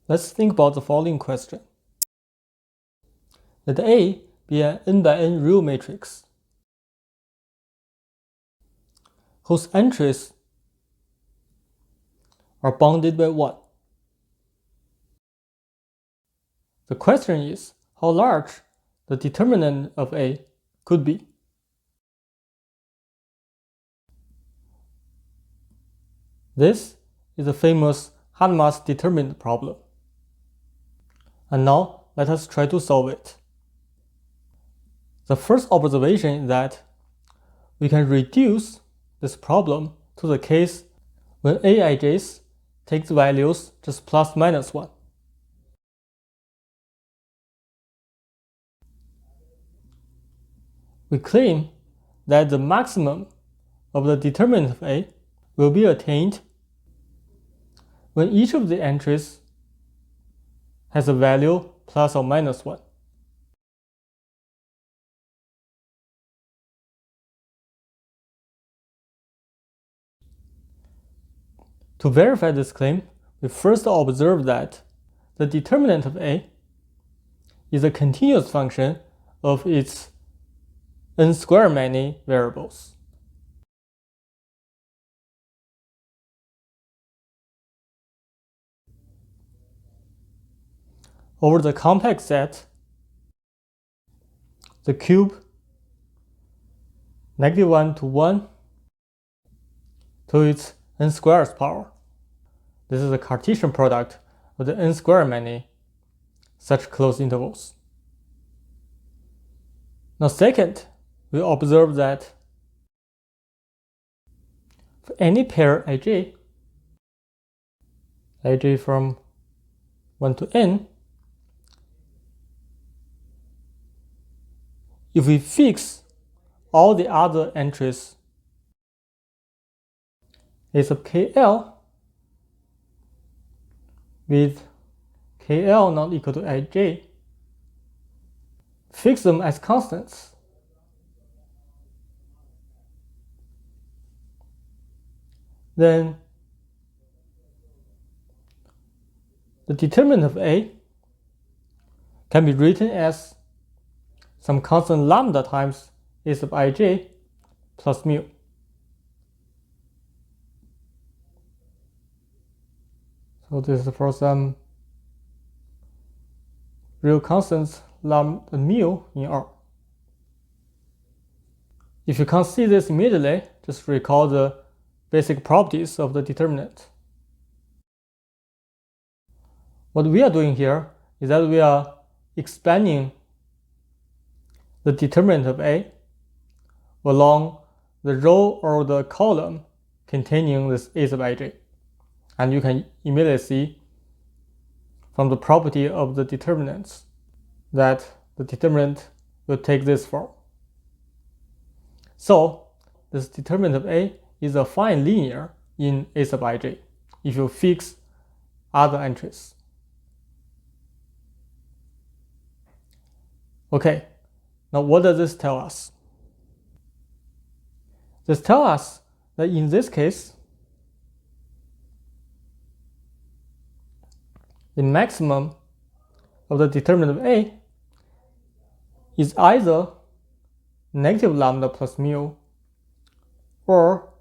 Let's think about the following question. Let A be an n by n real matrix whose entries are bounded by 1. The question is how large the determinant of A could be. This is the famous Hadamard's determinant problem. And now let us try to solve it. The first observation is that we can reduce this problem to the case when aij's take the values just plus minus 1. We claim that the maximum of the determinant of A will be attained when each of the entries has a value plus or minus 1. To verify this claim, we first observe that the determinant of A is a continuous function of its n square many variables. Over the compact set, the cube -1 to 1 to its n squared power. This is a Cartesian product of the n square many such closed intervals. Now second, we observe that for any pair ij from 1 to n, if we fix all the other entries a sub kl with kl not equal to ij, fix them as constants, then the determinant of A can be written as some constant lambda times a sub ij plus mu. So this is for some real constants lambda mu in R. If you can't see this immediately, just recall the basic properties of the determinant. What we are doing here is that we are expanding the determinant of A along the row or the column containing this a sub ij. And you can immediately see from the property of the determinants that the determinant will take this form. So this determinant of A is a affine linear in a sub ij if you fix other entries. Okay, now what does this tell us? This tells us that in this case, the maximum of the determinant of A is either negative lambda plus mu or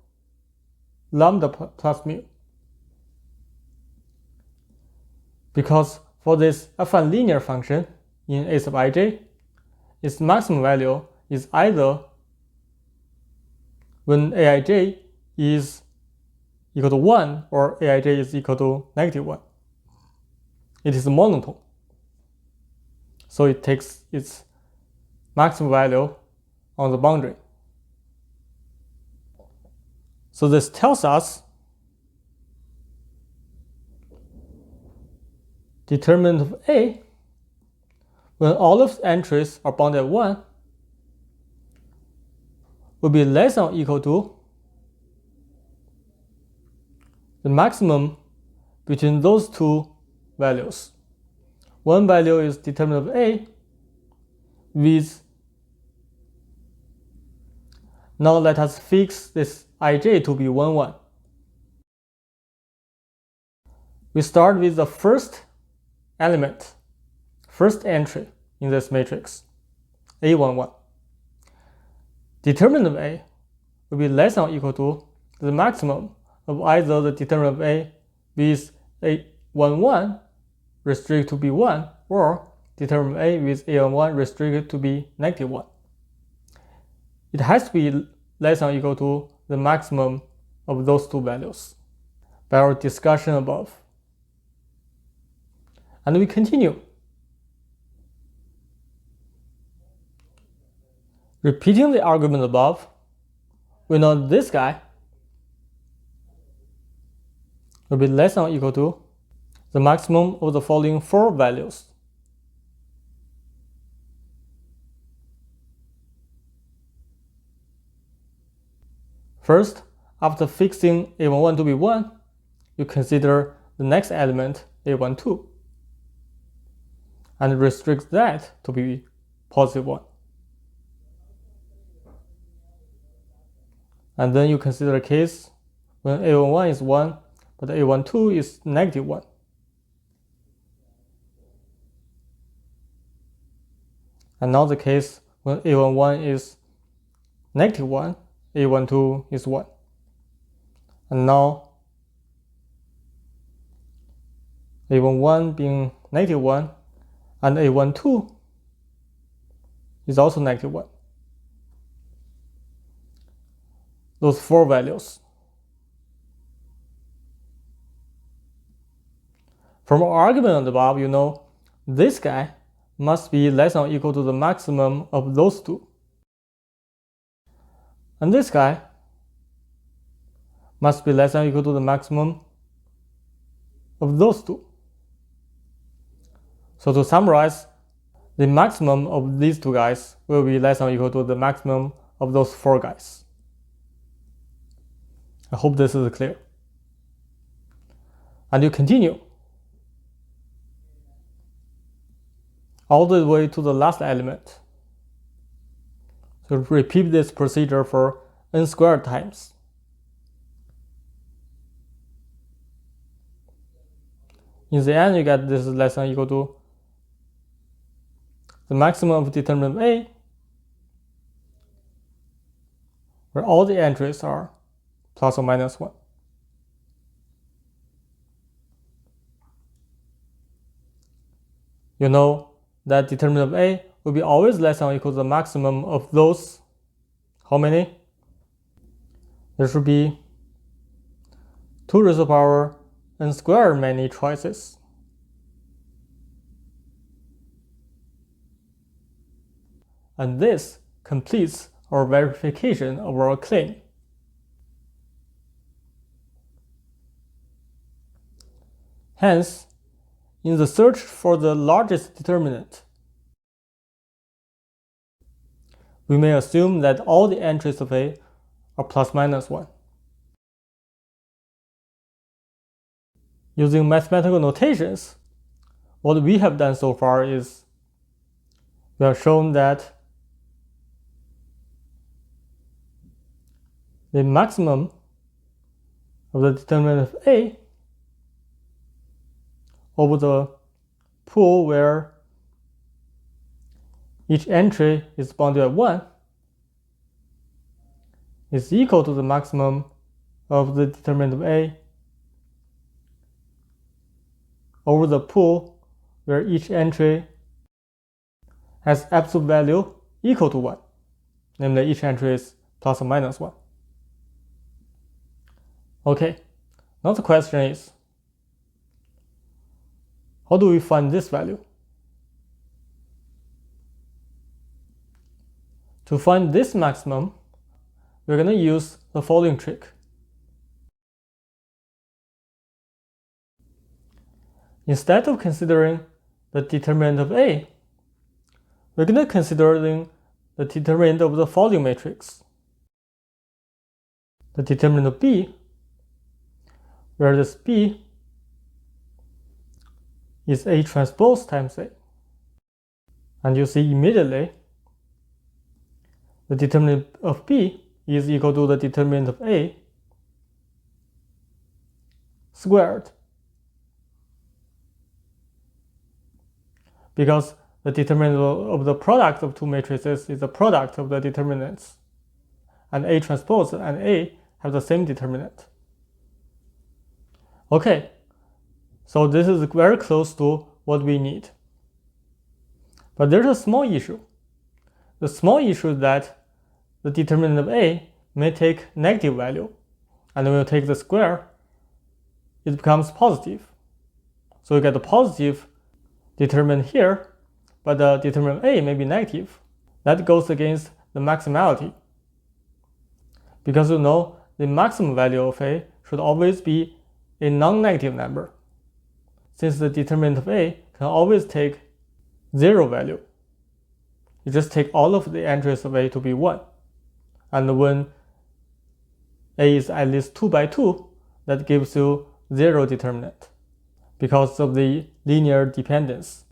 lambda plus mu. Because for this affine linear function in a sub ij, its maximum value is either when aij is equal to 1 or aij is equal to -1. It is a monotone, so it takes its maximum value on the boundary. So this tells us determinant of A, when all of the entries are bounded at 1, will be less than or equal to the maximum between those two values. One value is determinant of A with, now let us fix this ij to be 1, 1. We start with the first element, first entry in this matrix, A11. Determinant of A will be less than or equal to the maximum of either the determinant of A with A11 restricted to be 1 or determinant of A with A11 restricted to be -1. It has to be less than or equal to the maximum of those two values by our discussion above. And we continue. Repeating the argument above, we know this guy will be less than or equal to the maximum of the following 4 values. First, after fixing A11 to be 1, you consider the next element A12 and restrict that to be positive 1. And then you consider a case when A11 is 1, but A12 is -1. And now the case when A11 is -1, A12 is 1. And now A11 being -1 and A12 is also -1. Those 4 values. From our argument above, you know this guy must be less than or equal to the maximum of those 2. And this guy must be less than or equal to the maximum of those 2. So to summarize, the maximum of these 2 guys will be less than or equal to the maximum of those 4 guys. I hope this is clear. And you continue all the way to the last element. So repeat this procedure for n squared times. In the end, you get this is less than or equal to the maximum of determinant of A, where all the entries are plus or minus 1. You know that determinant of A will be always less than or equal to the maximum of those, how many? There should be 2 raised to the power n squared many choices. And this completes our verification of our claim. Hence, in the search for the largest determinant, we may assume that all the entries of A are plus minus 1. Using mathematical notations, what we have done so far is we have shown that the maximum of the determinant of A over the pool where each entry is bounded at 1 is equal to the maximum of the determinant of A over the pool where each entry has absolute value equal to 1, namely each entry is plus or minus 1. Okay, now the question is, how do we find this value? To find this maximum, we're going to use the following trick. Instead of considering the determinant of A, we're going to consider the determinant of the following matrix. The determinant of B, where this B is A transpose times A. And you see immediately the determinant of B is equal to the determinant of A squared. because the determinant of the product of two matrices is the product of the determinants. And A transpose and A have the same determinant. Okay, so this is very close to what we need. But there's a small issue. The small issue is that the determinant of A may take negative value, and when you take the square, it becomes positive. So you get a positive determinant here, but the determinant of A may be negative. That goes against the maximality. Because you know the maximum value of A should always be a non-negative number, since the determinant of A can always take 0 value. You just take all of the entries of A to be 1. And when A is at least 2 by 2, that gives you 0 determinant because of the linear dependence.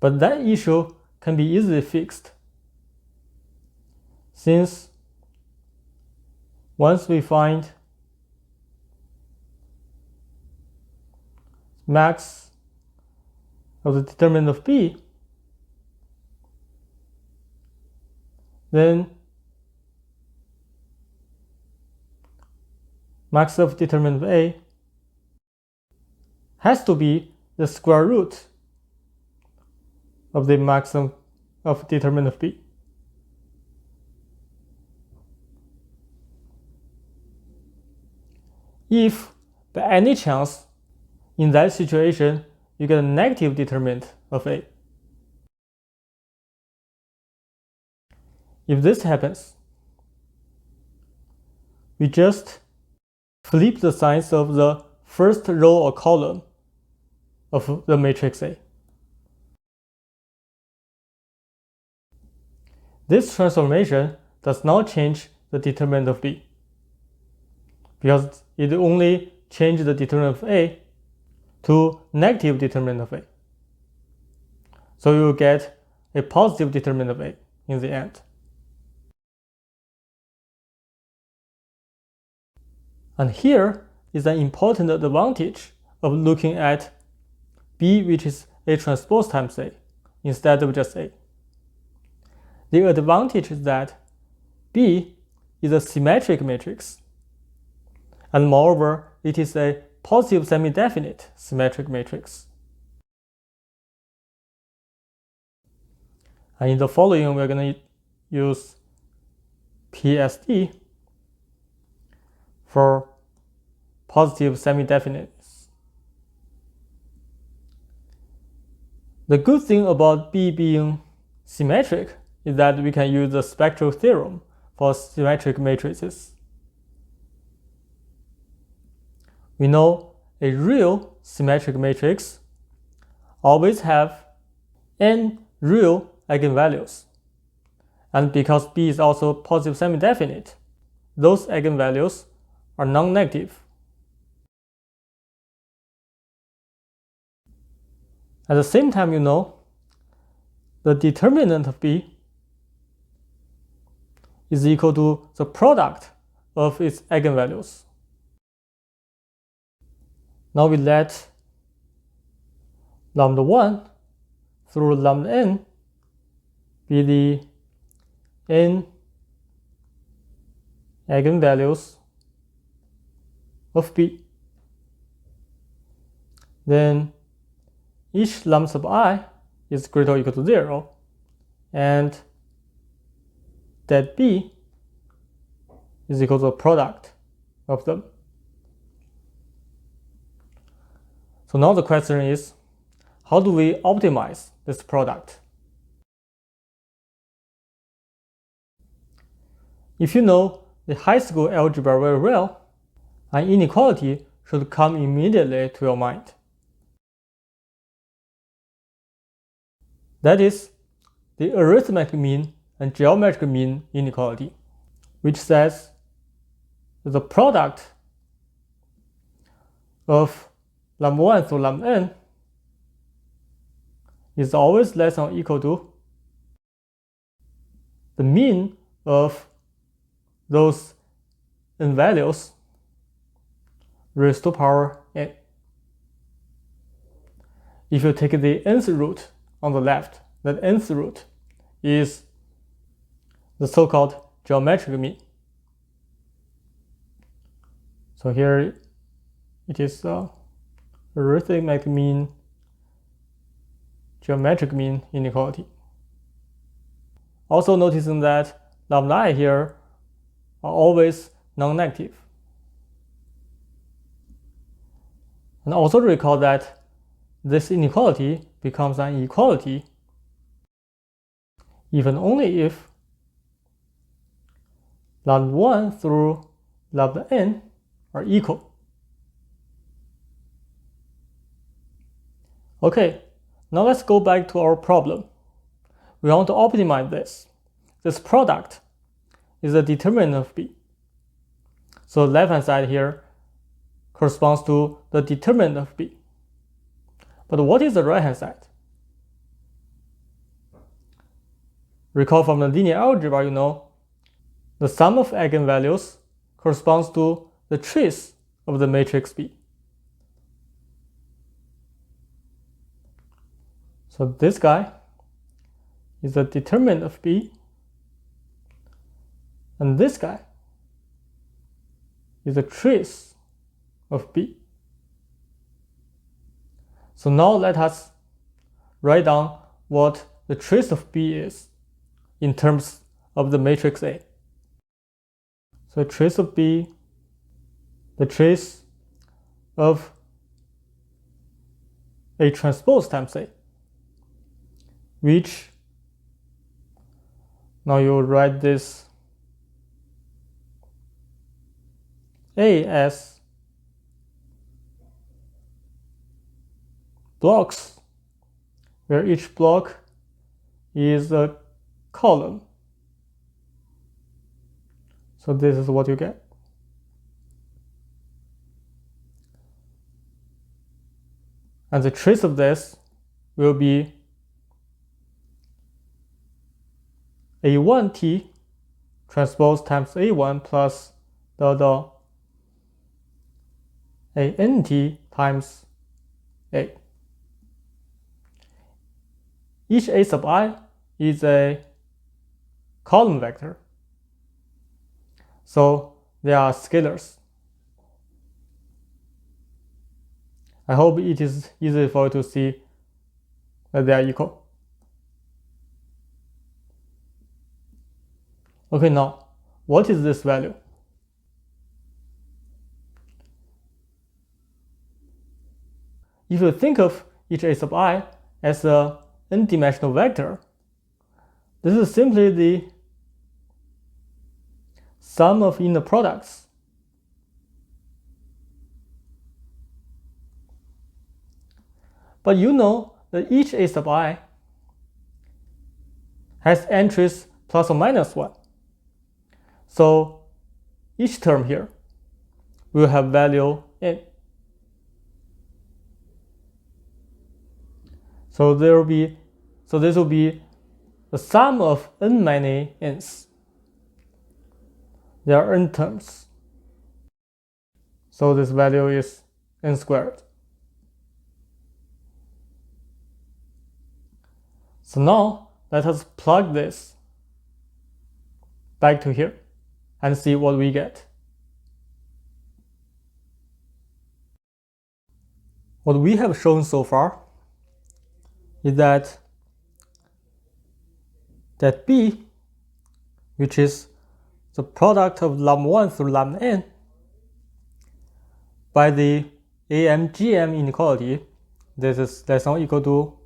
But that issue can be easily fixed, since once we find max of the determinant of B, then max of determinant of A has to be the square root of the maximum of determinant of B. If by any chance in that situation you get a negative determinant of A, if this happens, we just flip the signs of the first row or column of the matrix A. This transformation does not change the determinant of B, because it only changes the determinant of A to negative determinant of A. So you will get a positive determinant of A in the end. And here is an important advantage of looking at B, which is A transpose times A, instead of just A. The advantage is that B is a symmetric matrix, and moreover, it is a positive semi-definite symmetric matrix. And in the following, we're going to use PSD for positive semi-definiteness. The good thing about B being symmetric is that we can use the spectral theorem for symmetric matrices. We know a real symmetric matrix always have n real eigenvalues. And because B is also positive semi-definite, those eigenvalues are non-negative. At the same time, you know the determinant of B is equal to the product of its eigenvalues. Now we let lambda 1 through lambda n be the n eigenvalues of B. Then each lambda sub I is greater or equal to 0, and that B is equal to the product of them. So now the question is, how do we optimize this product? If you know the high school algebra very well, an inequality should come immediately to your mind. That is the arithmetic mean and geometric mean inequality, which says that the product of lambda 1 through lambda n is always less than or equal to the mean of those n values raised to power n. if you take the nth root on the left, that nth root is the so-called geometric mean. So here it is arithmetic mean, geometric mean inequality. Also noticing that lambda I here are always non-negative. And also recall that this inequality becomes an equality even only if lambda 1 through lambda n are equal. Okay, now let's go back to our problem. We want to optimize this. This product is the determinant of B. So left-hand side here corresponds to the determinant of B. But what is the right-hand side? Recall from the linear algebra, you know, the sum of eigenvalues corresponds to the trace of the matrix B. So this guy is the determinant of B, and this guy is a trace of B. So now let us write down what the trace of B is in terms of the matrix A. So trace of B, the trace of A transpose times A, which now you write this A as blocks, where each block is a column. So this is what you get. And the trace of this will be A1t transpose times A1 plus the ANT times A. Each A sub I is a column vector. So they are scalars. I hope it is easy for you to see that they are equal. Okay, now, what is this value? If you think of each A sub I as a n-dimensional vector, this is simply the sum of inner products. But you know that each A sub I has entries plus or minus 1. So each term here will have value n. So this will be the sum of n many n's. There are n terms. So this value is n squared. So now let us plug this back to here and see what we get. What we have shown so far is that B, which is the product of lambda 1 through lambda n, by the AMGM inequality, this is less than or equal to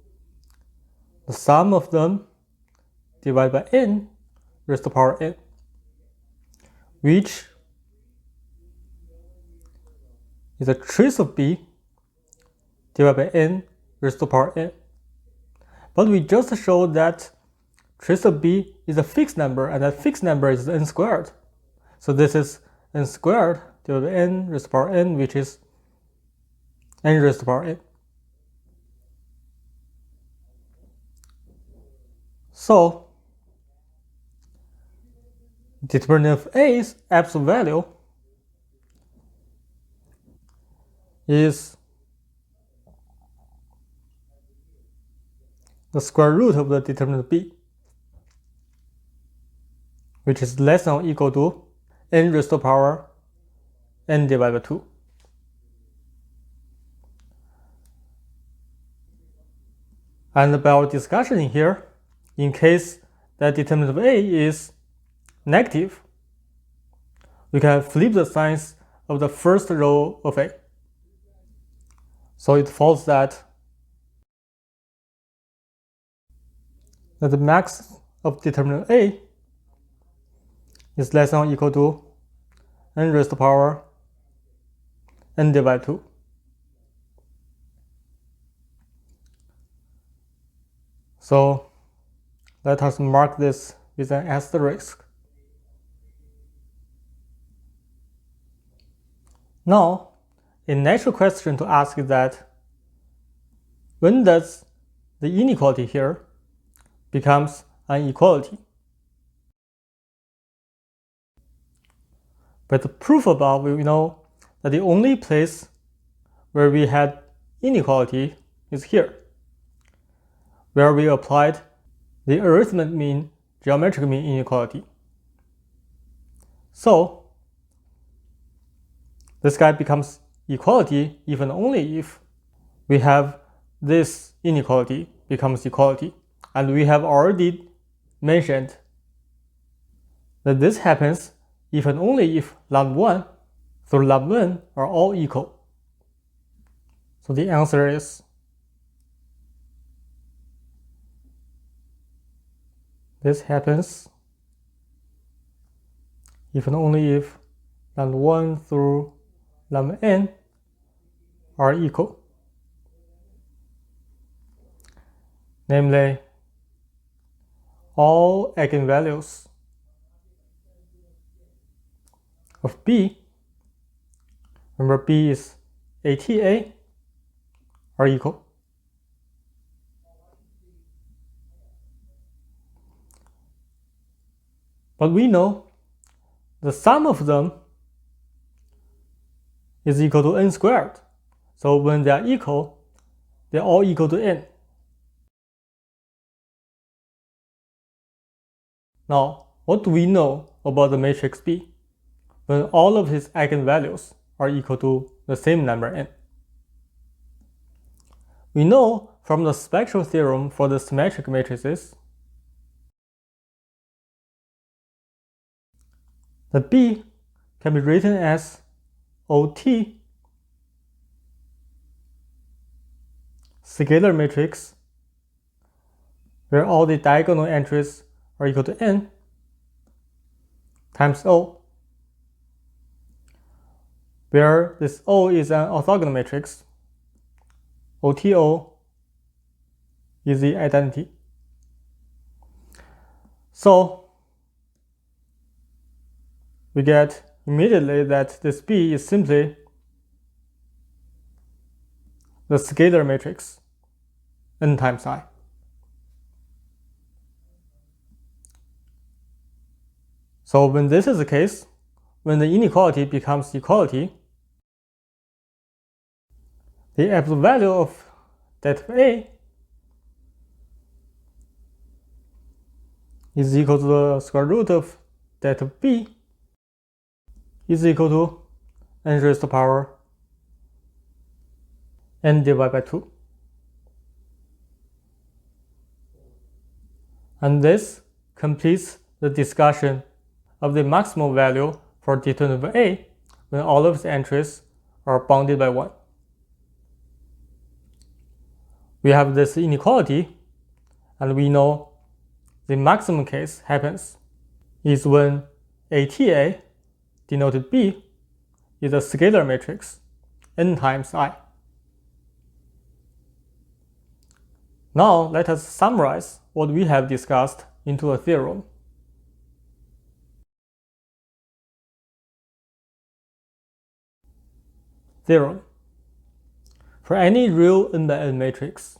the sum of them divided by n raised to the power n, which is a trace of B divided by n raised to the power n. But we just showed that trace of B is a fixed number, and that fixed number is n squared. So this is n squared divided by n raised to the power n, which is n raised to the power n. So determinant of A's absolute value is the square root of the determinant B, which is less than or equal to n raised to the power n divided by 2. And by our discussion in here, in case that determinant of A is negative, we can flip the signs of the first row of A. So it follows that the max of determinant A is less than or equal to n raised to the power n divided by 2. So let us mark this with an asterisk. Now, a natural question to ask is that when does the inequality here becomes an equality? But the proof above, we know that the only place where we had inequality is here, where we applied the arithmetic mean, geometric mean inequality. So this guy becomes equality if and only if we have this inequality becomes equality. And we have already mentioned that this happens if and only if lambda 1 through lambda n are all equal. So the answer is this happens if and only if lambda 1 through lambda n are equal. Namely, all eigenvalues of B, remember B is ATA, are equal. But we know the sum of them is equal to n squared. So when they are equal, they're all equal to n. Now, what do we know about the matrix B when all of its eigenvalues are equal to the same number n? We know from the spectral theorem for the symmetric matrices that B can be written as OT, scalar matrix, where all the diagonal entries are equal to n times O, where this O is an orthogonal matrix. OTO is the identity. So we get immediately that this B is simply the scalar matrix n times I. So when this is the case, when the inequality becomes equality, the absolute value of that of A is equal to the square root of that of B is equal to n raised to the power n divided by 2. And this completes the discussion of the maximal value for determinant of A when all of its entries are bounded by 1. We have this inequality, and we know the maximum case happens is when ATA, denoted B, is a scalar matrix n times I. Now let us summarize what we have discussed into a theorem. Theorem. For any real n by n matrix,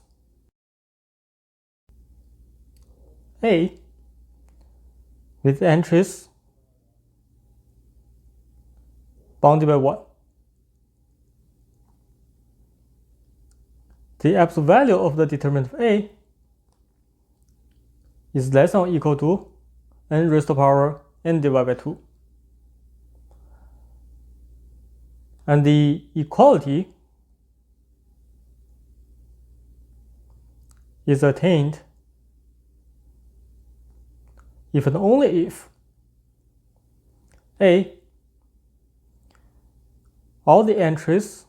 A with entries bounded by 1, the absolute value of the determinant of A is less than or equal to n raised to the power n divided by 2. And the equality is attained if and only if A, all the entries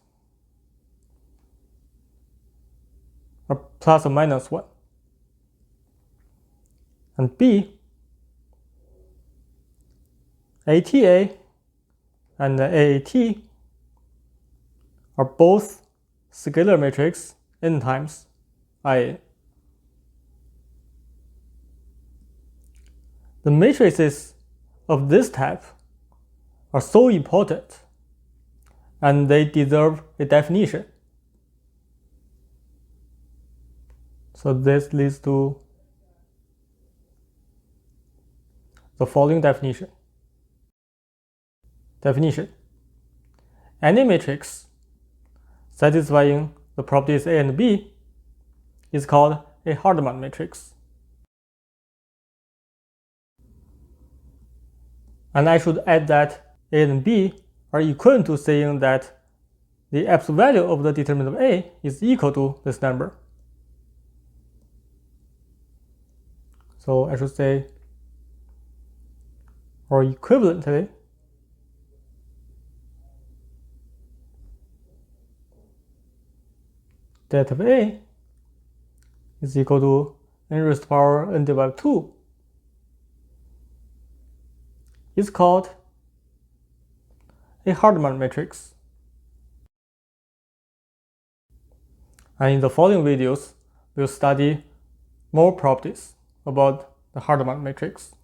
are plus or minus 1, and B, ATA and AAT are both scalar matrix n times IA. The matrices of this type are so important and they deserve a definition. So this leads to the following definition. Any matrix satisfying the properties A and B is called a Hadamard matrix. And I should add that A and B are equivalent to saying that the absolute value of the determinant of A is equal to this number. So I should say, or equivalently, that of A is equal to n raised to the power n divided by 2 is called a Hadamard matrix. And in the following videos, we'll study more properties about the Hadamard matrix.